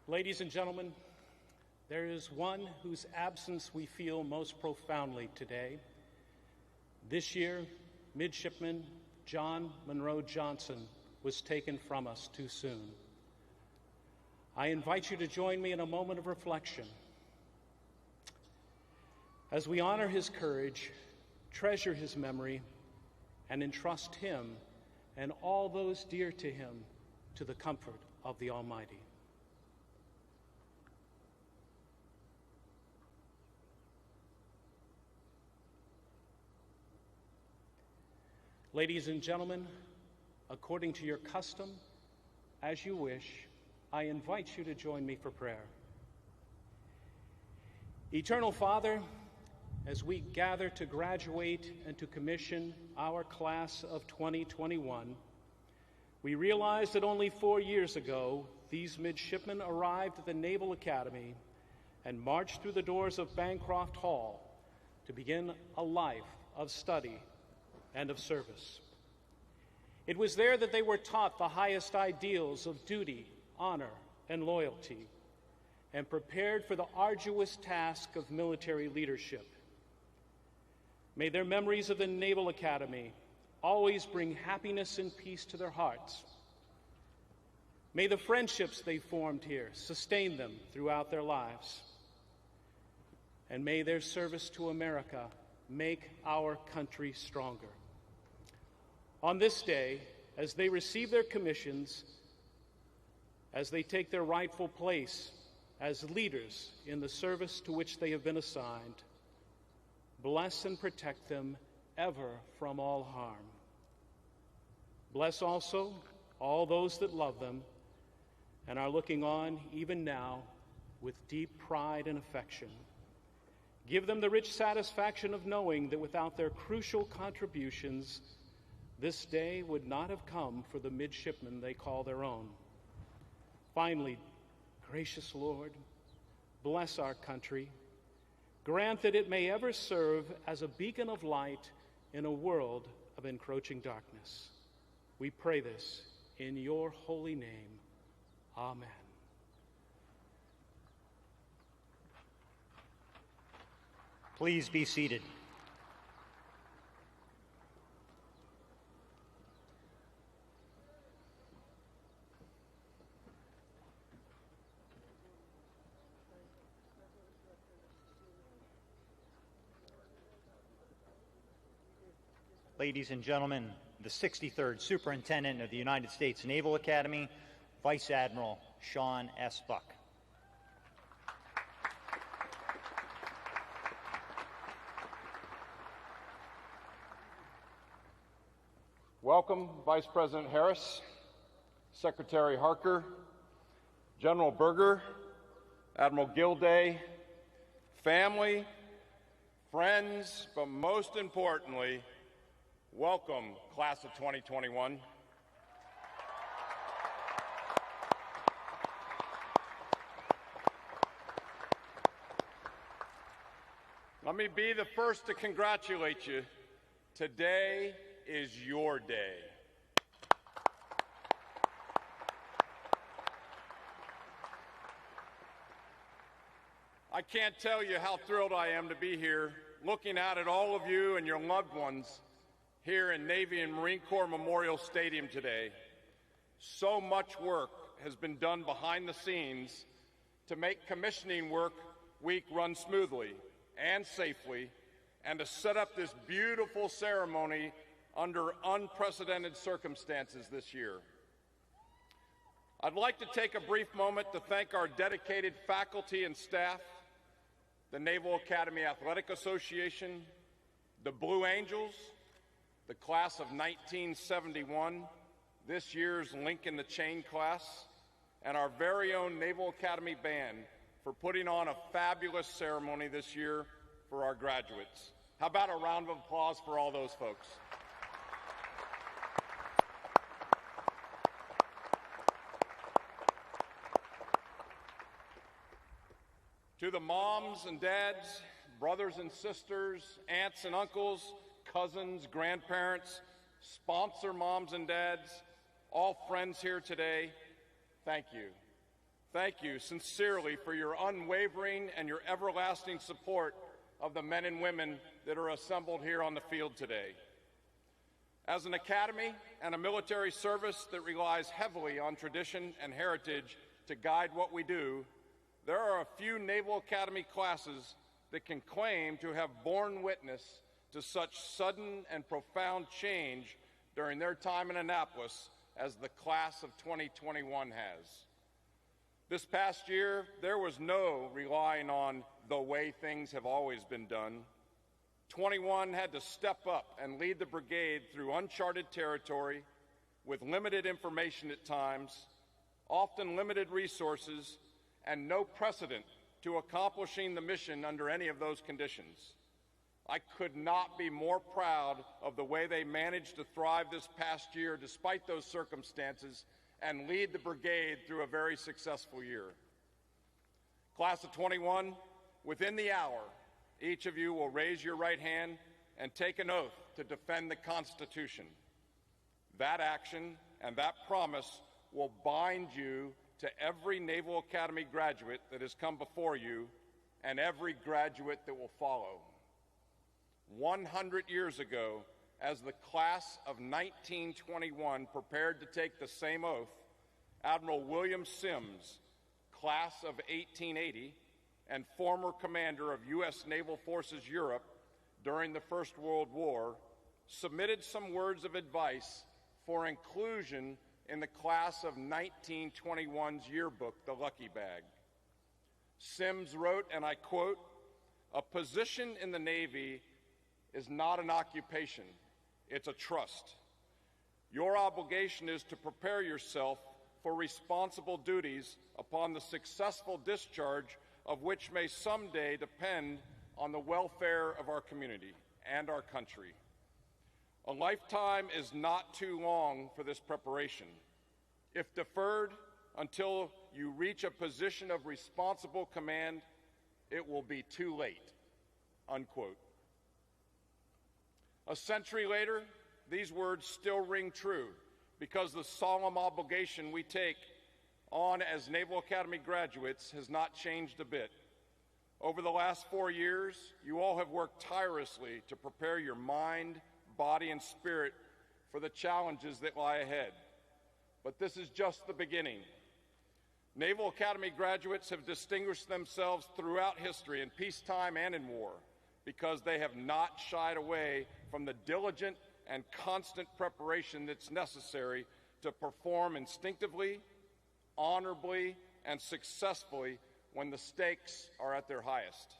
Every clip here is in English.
Ladies and gentlemen, there is one whose absence we feel most profoundly today. This year, Midshipman John Monroe Johnson was taken from us too soon. I invite you to join me in a moment of reflection as we honor his courage, treasure his memory, and entrust him and all those dear to him to the comfort of the Almighty. Ladies and gentlemen, according to your custom, as you wish, I invite you to join me for prayer. Eternal Father, as we gather to graduate and to commission our class of 2021, we realize that only 4 years ago, these midshipmen arrived at the Naval Academy and marched through the doors of Bancroft Hall to begin a life of study and of service. It was there that they were taught the highest ideals of duty, honor, and loyalty, and prepared for the arduous task of military leadership. May their memories of the Naval Academy always bring happiness and peace to their hearts. May the friendships they formed here sustain them throughout their lives. And may their service to America make our country stronger. On this day, as they receive their commissions, as they take their rightful place as leaders in the service to which they have been assigned, bless and protect them ever from all harm. Bless also all those that love them and are looking on even now with deep pride and affection. Give them the rich satisfaction of knowing that without their crucial contributions, this day would not have come for the midshipmen they call their own. Finally, gracious Lord, bless our country. Grant that it may ever serve as a beacon of light in a world of encroaching darkness. We pray this in your holy name. Amen. Please be seated. Ladies and gentlemen, the 63rd Superintendent of the United States Naval Academy, Vice Admiral Sean S. Buck. Welcome, Vice President Harris, Secretary Harker, General Berger, Admiral Gilday, family, friends, but most importantly, welcome, class of 2021. Let me be the first to congratulate you. Today is your day. I can't tell you how thrilled I am to be here, looking out at all of you and your loved ones here in Navy and Marine Corps Memorial Stadium today. So much work has been done behind the scenes to make commissioning week run smoothly and safely, and to set up this beautiful ceremony under unprecedented circumstances this year. I'd like to take a brief moment to thank our dedicated faculty and staff, the Naval Academy Athletic Association, the Blue Angels, the class of 1971, this year's Link in the Chain class, and our very own Naval Academy Band for putting on a fabulous ceremony this year for our graduates. How about a round of applause for all those folks? To the moms and dads, brothers and sisters, aunts and uncles, cousins, grandparents, sponsor moms and dads, all friends here today, thank you. Thank you sincerely for your unwavering and your everlasting support of the men and women that are assembled here on the field today. As an academy and a military service that relies heavily on tradition and heritage to guide what we do, there are a few Naval Academy classes that can claim to have borne witness to such sudden and profound change during their time in Annapolis as the class of 2021 has. This past year, there was no relying on the way things have always been done. 21 had to step up and lead the brigade through uncharted territory with limited information at times, often limited resources, and no precedent to accomplishing the mission under any of those conditions. I could not be more proud of the way they managed to thrive this past year despite those circumstances and lead the brigade through a very successful year. Class of 21, within the hour, each of you will raise your right hand and take an oath to defend the Constitution. That action and that promise will bind you to every Naval Academy graduate that has come before you and every graduate that will follow. 100 years ago, as the class of 1921 prepared to take the same oath, Admiral William Sims, class of 1880, and former commander of U.S. Naval Forces Europe during the First World War, submitted some words of advice for inclusion in the class of 1921's yearbook, The Lucky Bag. Sims wrote, and I quote, "A position in the Navy is not an occupation, it's a trust. Your obligation is to prepare yourself for responsible duties upon the successful discharge of which may someday depend on the welfare of our community and our country. A lifetime is not too long for this preparation. If deferred until you reach a position of responsible command, it will be too late." Unquote. A century later, these words still ring true because the solemn obligation we take on as Naval Academy graduates has not changed a bit. Over the last 4 years, you all have worked tirelessly to prepare your mind, body, and spirit for the challenges that lie ahead. But this is just the beginning. Naval Academy graduates have distinguished themselves throughout history in peacetime and in war because they have not shied away from the diligent and constant preparation that's necessary to perform instinctively, honorably, and successfully when the stakes are at their highest.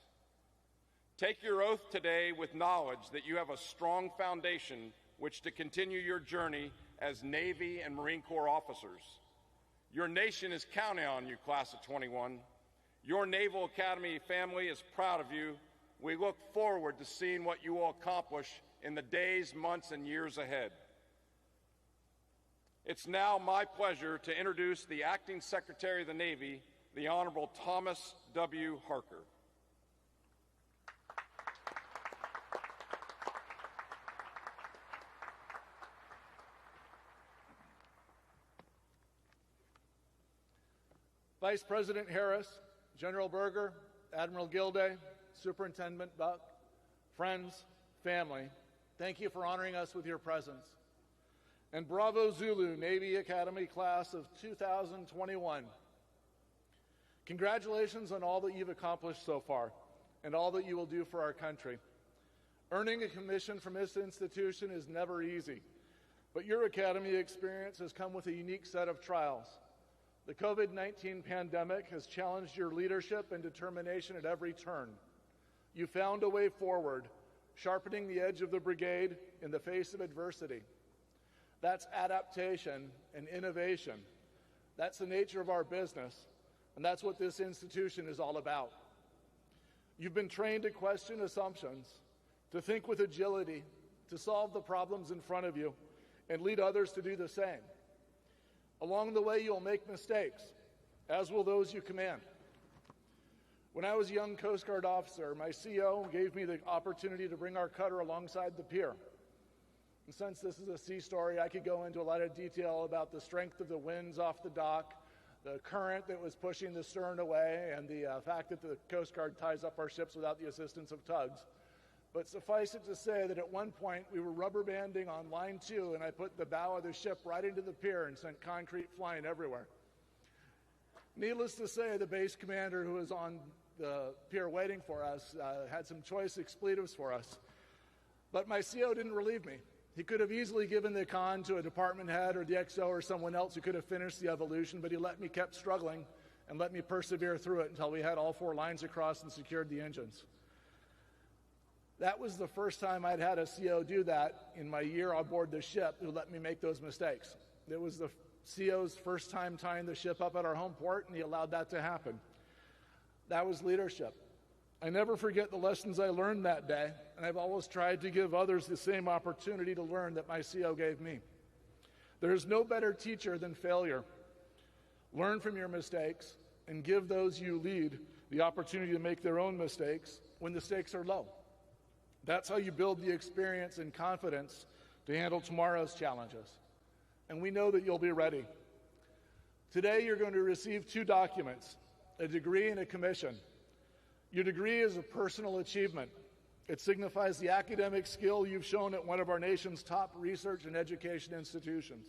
Take your oath today with knowledge that you have a strong foundation which to continue your journey as Navy and Marine Corps officers. Your nation is counting on you, class of 21. Your Naval Academy family is proud of you. We look forward to seeing what you will accomplish in the days, months, and years ahead. It's now my pleasure to introduce the Acting Secretary of the Navy, the Honorable Thomas W. Harker. Vice President Harris, General Berger, Admiral Gilday, Superintendent Buck, friends, family, thank you for honoring us with your presence. And Bravo Zulu, Navy Academy Class of 2021. Congratulations on all that you've accomplished so far and all that you will do for our country. Earning a commission from this institution is never easy, but your academy experience has come with a unique set of trials. The COVID-19 pandemic has challenged your leadership and determination at every turn. You found a way forward, sharpening the edge of the brigade in the face of adversity. That's adaptation and innovation. That's the nature of our business, and that's what this institution is all about. You've been trained to question assumptions, to think with agility, to solve the problems in front of you, and lead others to do the same. Along the way, you'll make mistakes, as will those you command. When I was a young Coast Guard officer, my CO gave me the opportunity to bring our cutter alongside the pier. And since this is a sea story, I could go into a lot of detail about the strength of the winds off the dock, the current that was pushing the stern away, and the fact that the Coast Guard ties up our ships without the assistance of tugs. But suffice it to say that at one point we were rubber banding on line 2, and I put the bow of the ship right into the pier and sent concrete flying everywhere. Needless to say, the base commander who was on the pier waiting for us had some choice expletives for us. But my CO didn't relieve me. He could have easily given the con to a department head or the XO or someone else who could have finished the evolution, but he let me keep struggling and let me persevere through it until we had all 4 lines across and secured the engines. That was the first time I'd had a CO do that in my year on board the ship who let me make those mistakes. It was the CO's first time tying the ship up at our home port, and he allowed that to happen. That was leadership. I never forget the lessons I learned that day, and I've always tried to give others the same opportunity to learn that my CO gave me. There's no better teacher than failure. Learn from your mistakes and give those you lead the opportunity to make their own mistakes when the stakes are low. That's how you build the experience and confidence to handle tomorrow's challenges. And we know that you'll be ready. Today, you're going to receive 2 documents, a degree and a commission. Your degree is a personal achievement. It signifies the academic skill you've shown at one of our nation's top research and education institutions.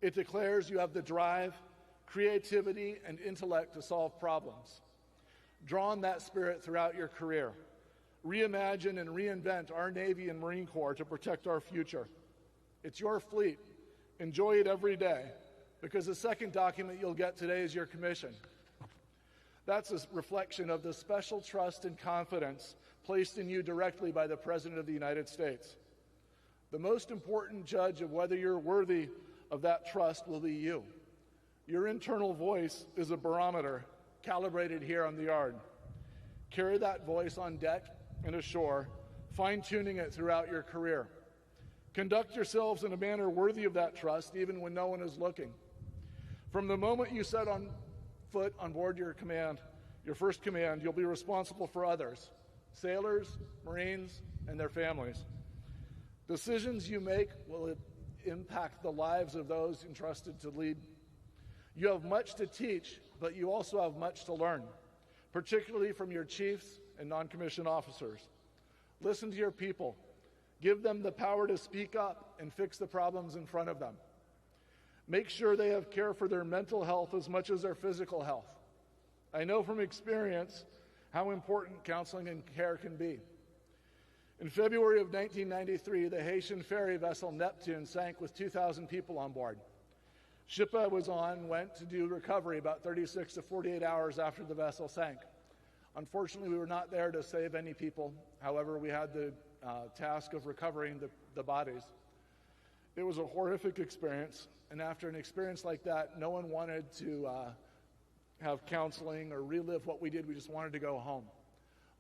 It declares you have the drive, creativity, and intellect to solve problems. Draw on that spirit throughout your career. Reimagine and reinvent our Navy and Marine Corps to protect our future. It's your fleet. Enjoy it every day, because the second document you'll get today is your commission. That's a reflection of the special trust and confidence placed in you directly by the President of the United States. The most important judge of whether you're worthy of that trust will be you. Your internal voice is a barometer calibrated here on the yard. Carry that voice on deck and ashore, fine-tuning it throughout your career. Conduct yourselves in a manner worthy of that trust, even when no one is looking. From the moment you set on foot on board your first command, you'll be responsible for others, sailors, Marines, and their families. Decisions you make will impact the lives of those entrusted to lead. You have much to teach, but you also have much to learn, particularly from your chiefs and non-commissioned officers. Listen to your people. Give them the power to speak up and fix the problems in front of them. Make sure they have care for their mental health as much as their physical health. I know from experience how important counseling and care can be. In February of 1993, the Haitian ferry vessel Neptune sank with 2,000 people on board. Ship I was on went to do recovery about 36 to 48 hours after the vessel sank. Unfortunately, we were not there to save any people. However, we had the task of recovering the bodies. It was a horrific experience, and after an experience like that, no one wanted to have counseling or relive what we did. We just wanted to go home.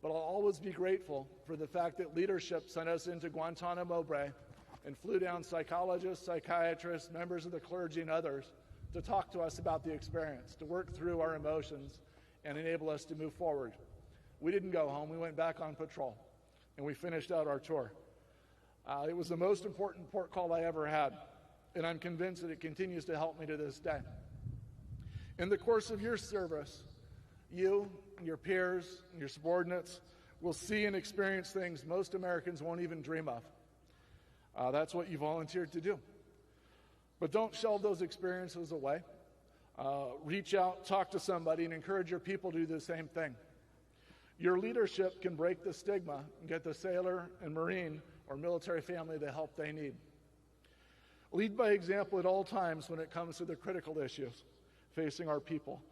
But I'll always be grateful for the fact that leadership sent us into Guantanamo Bay and flew down psychologists, psychiatrists, members of the clergy, and others to talk to us about the experience, to work through our emotions and enable us to move forward. We didn't go home. We went back on patrol, and we finished out our tour. It was the most important port call I ever had, and I'm convinced that it continues to help me to this day. In the course of your service, you, your peers, and your subordinates will see and experience things most Americans won't even dream of. That's what you volunteered to do. But don't shelve those experiences away. Reach out, talk to somebody, and encourage your people to do the same thing. Your leadership can break the stigma and get the sailor and Marine or military family the help they need. Lead by example at all times when it comes to the critical issues facing our people.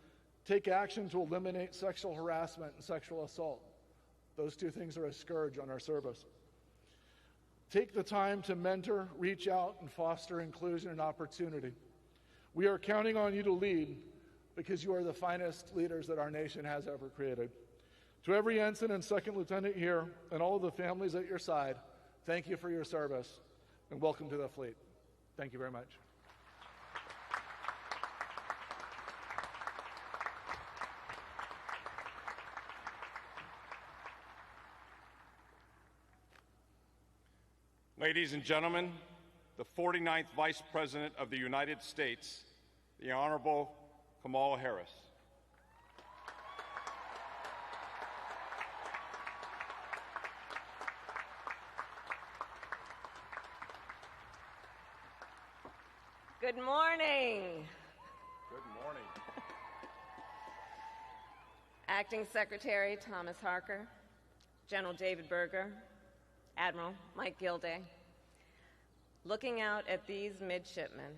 Take action to eliminate sexual harassment and sexual assault. Those two things are a scourge on our service. Take the time to mentor, reach out, and foster inclusion and opportunity. We are counting on you to lead because you are the finest leaders that our nation has ever created. To every ensign and second lieutenant here and all of the families at your side, thank you for your service and welcome to the fleet. Thank you very much. Ladies and gentlemen, the 49th Vice President of the United States, the Honorable Kamala Harris. Good morning. Good morning. Acting Secretary Thomas Harker, General David Berger, Admiral Mike Gilday. Looking out at these midshipmen,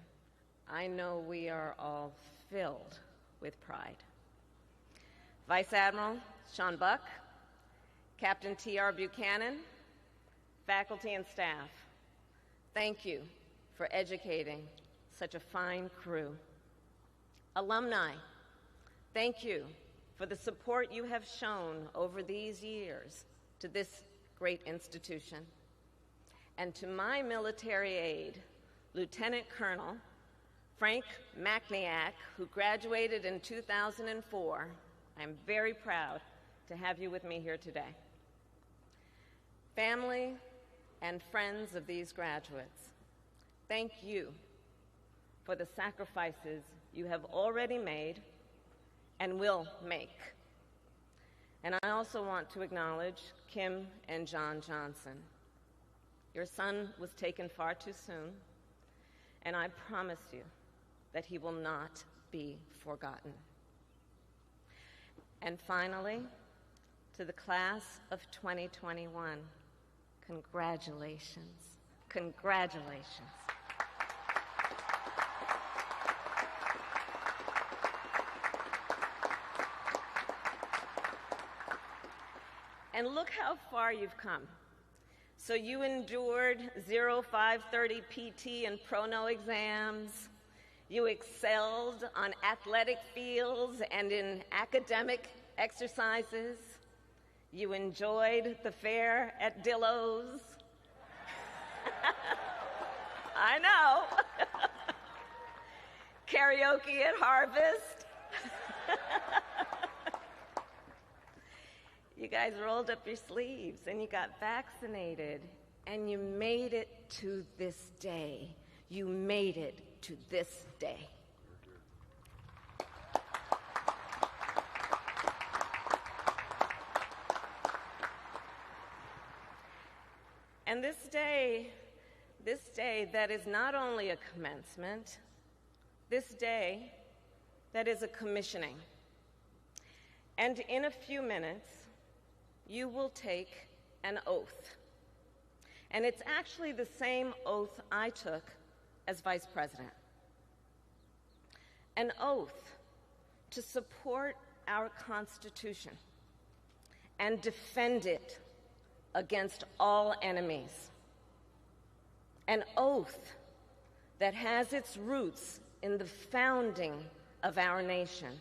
I know we are all filled with pride. Vice Admiral Sean Buck, Captain T.R. Buchanan, faculty and staff, thank you for educating such a fine crew. Alumni, thank you for the support you have shown over these years to this great institution. And to my military aide, Lieutenant Colonel Frank Macniak, who graduated in 2004, I'm very proud to have you with me here today. Family and friends of these graduates, thank you for the sacrifices you have already made and will make. And I also want to acknowledge Kim and John Johnson. Your son was taken far too soon, and I promise you that he will not be forgotten. And finally, to the class of 2021, congratulations. Congratulations. And look how far you've come. So you endured 0530 PT and Prono exams. You excelled on athletic fields and in academic exercises. You enjoyed the fare at Dillo's. I know. Karaoke at Harvest. You guys rolled up your sleeves and you got vaccinated and you made it to this day. You made it to this day. And this day that is not only a commencement, this day that is a commissioning. And in a few minutes, you will take an oath. And it's actually the same oath I took as Vice President. An oath to support our Constitution and defend it against all enemies. An oath that has its roots in the founding of our nation.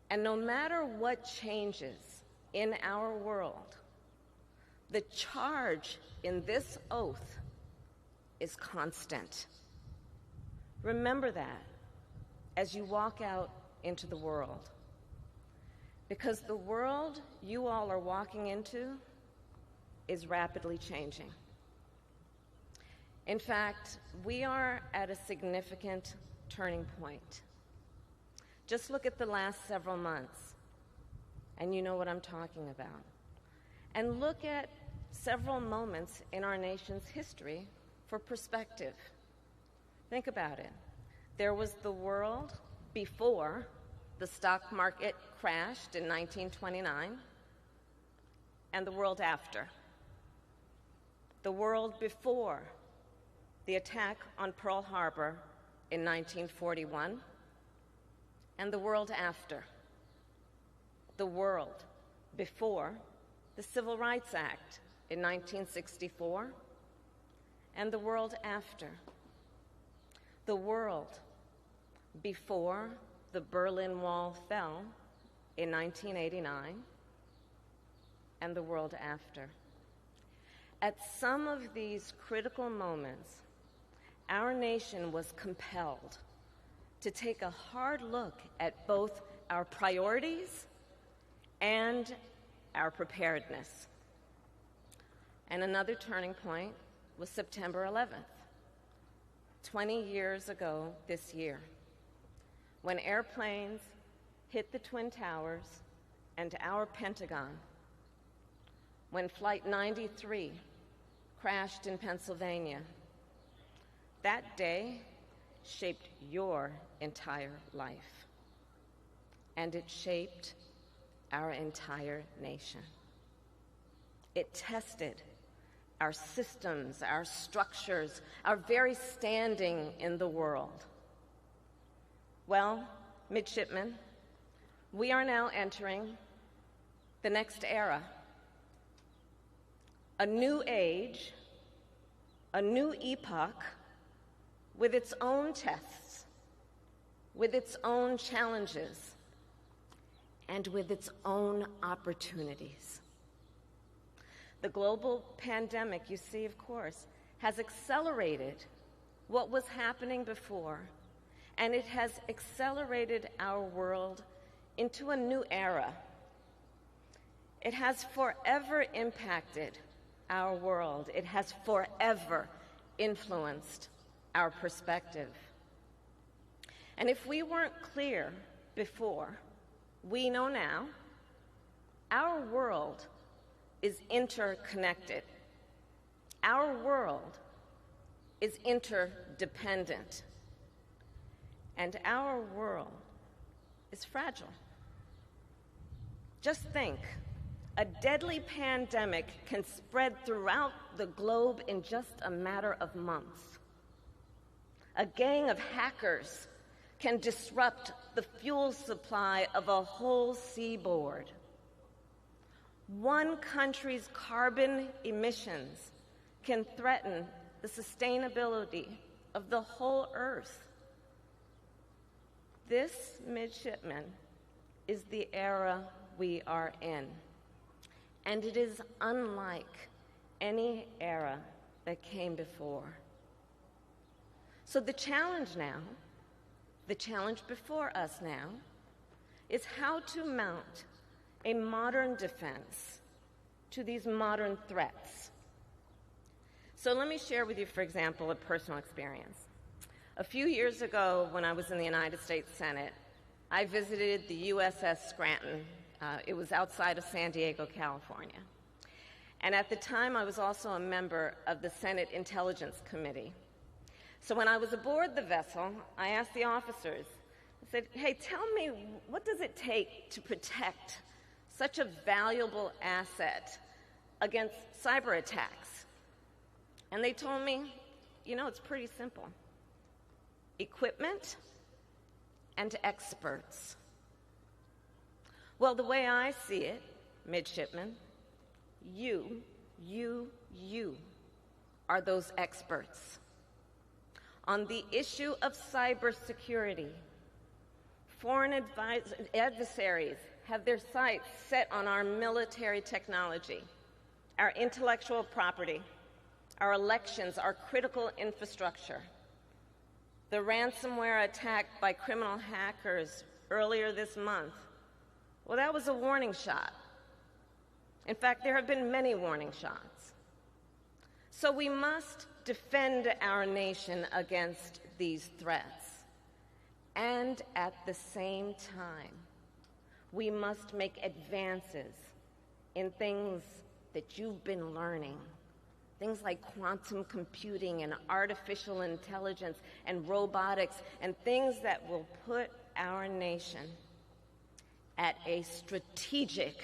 And no matter what changes in our world, the charge in this oath is constant. Remember that as you walk out into the world, because the world you all are walking into is rapidly changing. In fact, we are at a significant turning point. Just look at the last several months, and you know what I'm talking about. And look at several moments in our nation's history for perspective. Think about it. There was the world before the stock market crashed in 1929, and the world after. The world before the attack on Pearl Harbor in 1941, and the world after. The world before the Civil Rights Act in 1964, and the world after. The world before the Berlin Wall fell in 1989, and the world after. At some of these critical moments, our nation was compelled to take a hard look at both our priorities and our preparedness. And another turning point was September 11th, 20 years ago this year. when airplanes hit the Twin Towers and our Pentagon, when Flight 93 crashed in Pennsylvania. That day shaped your entire life, and it shaped our entire nation. It tested our systems, our structures, our very standing in the world. Well, midshipmen, we are now entering the next era. A new age, a new epoch with its own tests, with its own challenges, and with its own opportunities. The global pandemic, you see, of course, has accelerated what was happening before, and it has accelerated our world into a new era. It has forever impacted our world. It has forever influenced our perspective. And if we weren't clear before, we know now our world is interconnected. Our world is interdependent. And our world is fragile. Just think, a deadly pandemic can spread throughout the globe in just a matter of months. A gang of hackers can disrupt the fuel supply of a whole seaboard. One country's carbon emissions can threaten the sustainability of the whole Earth. This, midshipmen, is the era we are in, and it is unlike any era that came before. So the challenge now, the challenge before us now, is how to mount a modern defense to these modern threats. So let me share with you, for example, a personal experience. A few years ago, when I was in the United States Senate, I visited the USS Scranton. It was outside of San Diego, California. And at the time, I was also a member of the Senate Intelligence Committee. So when I was aboard the vessel, I asked the officers, I said, hey, tell me, what does it take to protect such a valuable asset against cyber attacks? And they told me, you know, it's pretty simple. Equipment and experts. Well, the way I see it, midshipmen, you are those experts. On the issue of cybersecurity, foreign adversaries have their sights set on our military technology, our intellectual property, our elections, our critical infrastructure. The ransomware attack by criminal hackers earlier this month, well, that was a warning shot. In fact, there have been many warning shots. So we must defend our nation against these threats. And at the same time, we must make advances in things that you've been learning. Things like quantum computing and artificial intelligence and robotics and things that will put our nation at a strategic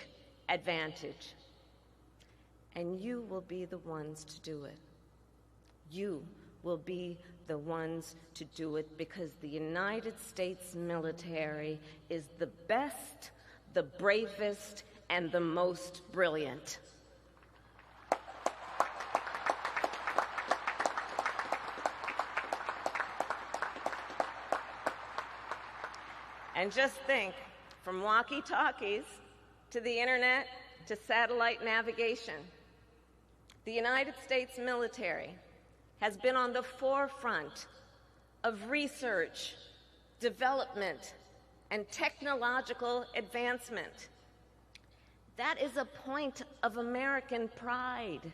advantage. And you will be the ones to do it. You will be the ones to do it because the United States military is the best, the bravest, and the most brilliant. And just think, from walkie-talkies to the internet to satellite navigation, the United States military has been on the forefront of research, development, and technological advancement. That is a point of American pride.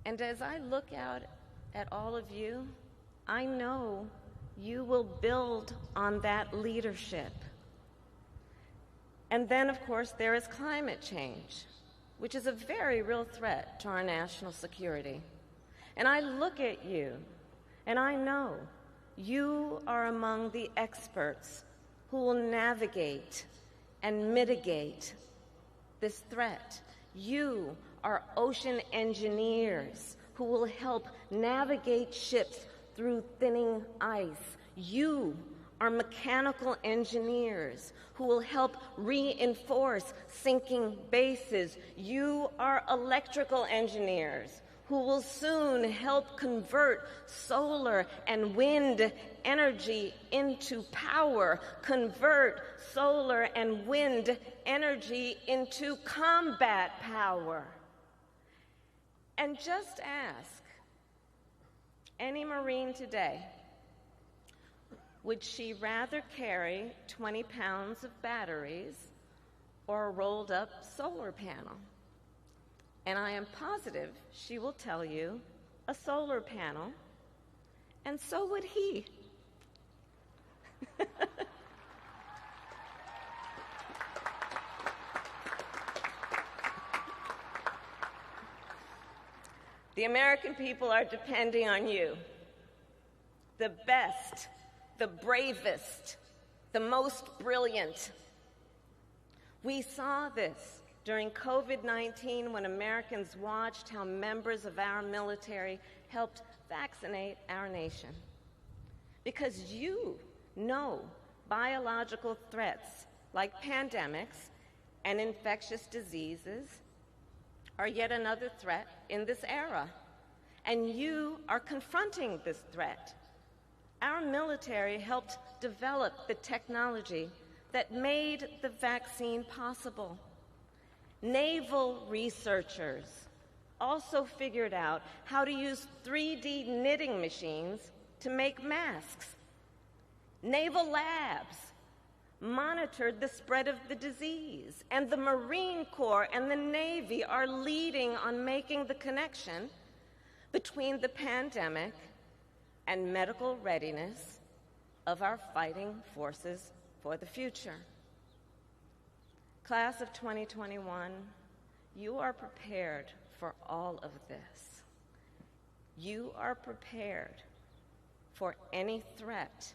And as I look out at all of you, I know you will build on that leadership. And then, of course, there is climate change, which is a very real threat to our national security. And I look at you, and I know you are among the experts who will navigate and mitigate this threat. You are ocean engineers who will help navigate ships through thinning ice. You are mechanical engineers who will help reinforce sinking bases. You are electrical engineers who will soon help convert solar and wind energy into power, convert solar and wind energy into combat power. And just ask any Marine today, would she rather carry 20 pounds of batteries or a rolled up solar panel? And I am positive she will tell you a solar panel, and so would he. The American people are depending on you, the best, the bravest, the most brilliant. We saw this during COVID-19 when Americans watched how members of our military helped vaccinate our nation. Because you know biological threats like pandemics and infectious diseases are yet another threat in this era. And you are confronting this threat. Our military helped develop the technology that made the vaccine possible. Naval researchers also figured out how to use 3D knitting machines to make masks. Naval labs monitored the spread of the disease, and the Marine Corps and the Navy are leading on making the connection between the pandemic and medical readiness of our fighting forces for the future. Class of 2021, you are prepared for all of this. You are prepared for any threat,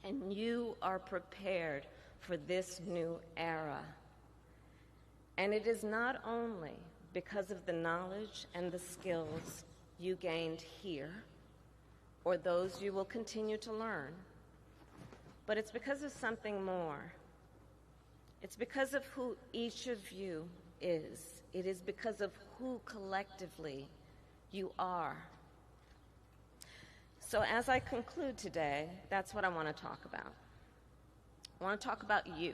and you are prepared for this new era. And it is not only because of the knowledge and the skills you gained here, or those you will continue to learn, but it's because of something more. It's because of who each of you is. It is because of who collectively you are. So as I conclude today, that's what I want to talk about. I want to talk about you.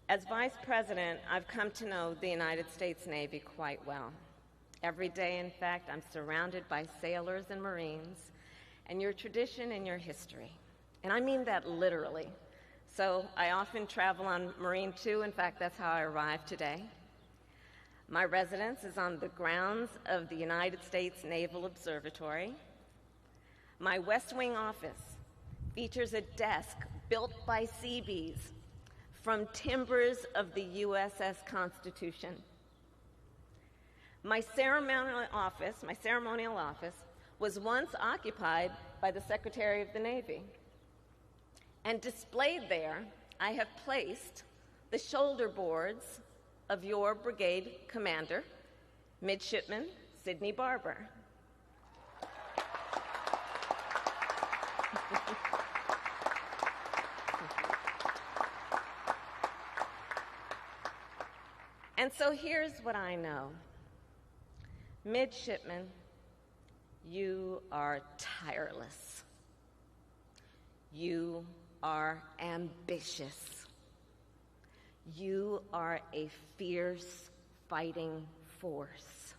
As Vice President, I've come to know the United States Navy quite well. Every day, in fact, I'm surrounded by sailors and Marines, and your tradition and your history. And I mean that literally. So I often travel on Marine 2. In fact, that's how I arrived today. My residence is on the grounds of the United States Naval Observatory. My West Wing office features a desk built by Seabees from timbers of the USS Constitution. My ceremonial office was once occupied by the Secretary of the Navy. And displayed there, I have placed the shoulder boards of your brigade commander, Midshipman Sidney Barber. And so here's what I know. Midshipman, you are tireless. You are ambitious. You are a fierce fighting force.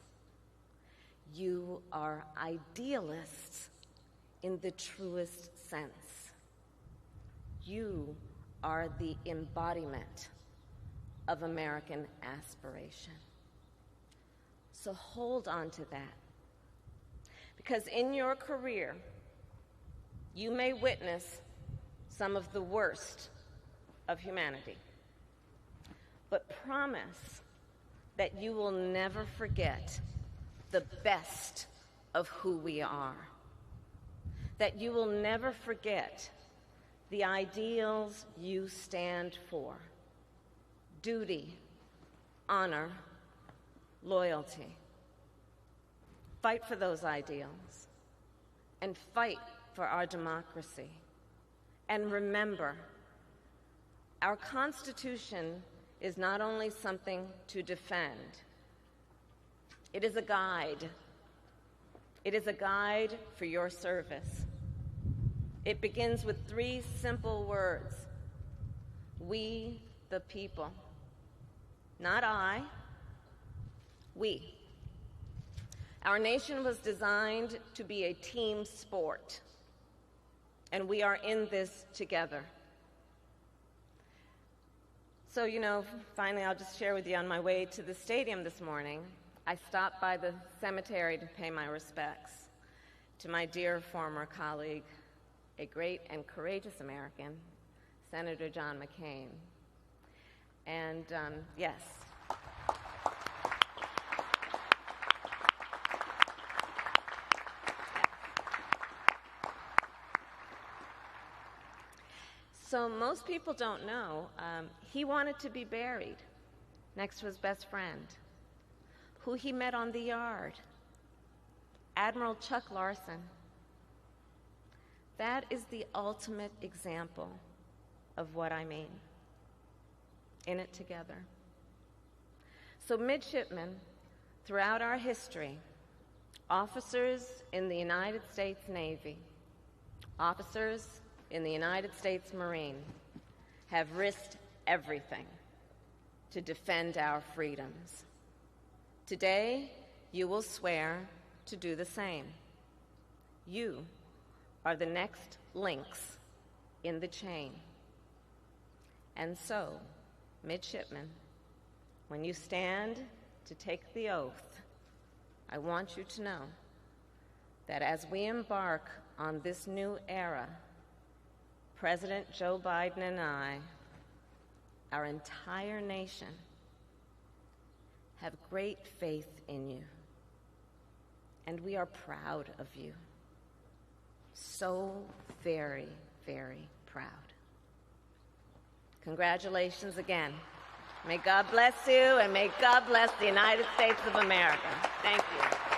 You are idealists in the truest sense. You are the embodiment of American aspiration. So hold on to that. Because in your career, you may witness some of the worst of humanity, but promise that you will never forget the best of who we are, that you will never forget the ideals you stand for: duty, honor, loyalty. Fight for those ideals and fight for our democracy. And remember, our Constitution is not only something to defend, it is a guide. It is a guide for your service. It begins with 3 simple words: we the people. Not I, we. Our nation was designed to be a team sport, and we are in this together. So, finally, I'll just share with you, on my way to the stadium this morning, I stopped by the cemetery to pay my respects to my dear former colleague, a great and courageous American, Senator John McCain. And yes. So most people don't know, he wanted to be buried next to his best friend, who he met on the yard, Admiral Chuck Larson. That is the ultimate example of what I mean. In it together. So midshipmen, throughout our history, officers in the United States Navy, officers in the United States Marine, have risked everything to defend our freedoms. Today, you will swear to do the same. You are the next links in the chain. And so, midshipmen, when you stand to take the oath, I want you to know that as we embark on this new era, President Joe Biden and I, our entire nation, have great faith in you, and we are proud of you. So very, very proud. Congratulations again. May God bless you, and may God bless the United States of America. Thank you.